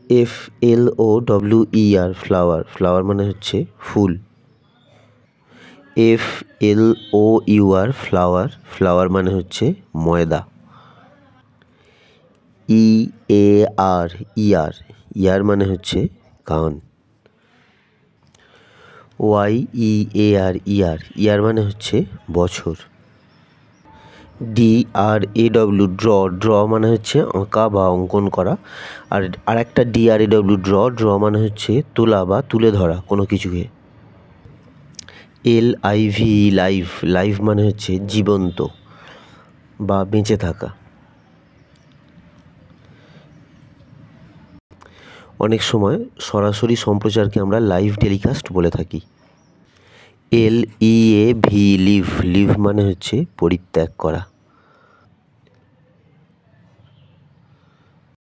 FLOWER flower, flower মানে হচ্ছে ফুল। FLOUR flower, flower মানে হচ্ছে ময়দা। EAR ইয়ার, ইয়ার মানে হচ্ছে কান। YEAR ইয়ার, ইয়ার মানে হচ্ছে বছর। DRAW ড্র, ড্র মানে হচ্ছে আঁকা বা অঙ্কন করা। আর একটা DRAW ড্র, ড্র মানে হচ্ছে তোলা বা তুলে ধরা কোনো কিছুকে। LIVE লাইভ, লাইভ মানে হচ্ছে জীবন্ত বা বেঁচে থাকা। অনেক সময় সরাসরি সম্প্রচারকে আমরা লাইভ টেলিকাস্ট বলে থাকি। LEAV লিভ, লিভ মানে হচ্ছে পরিত্যাগ করা।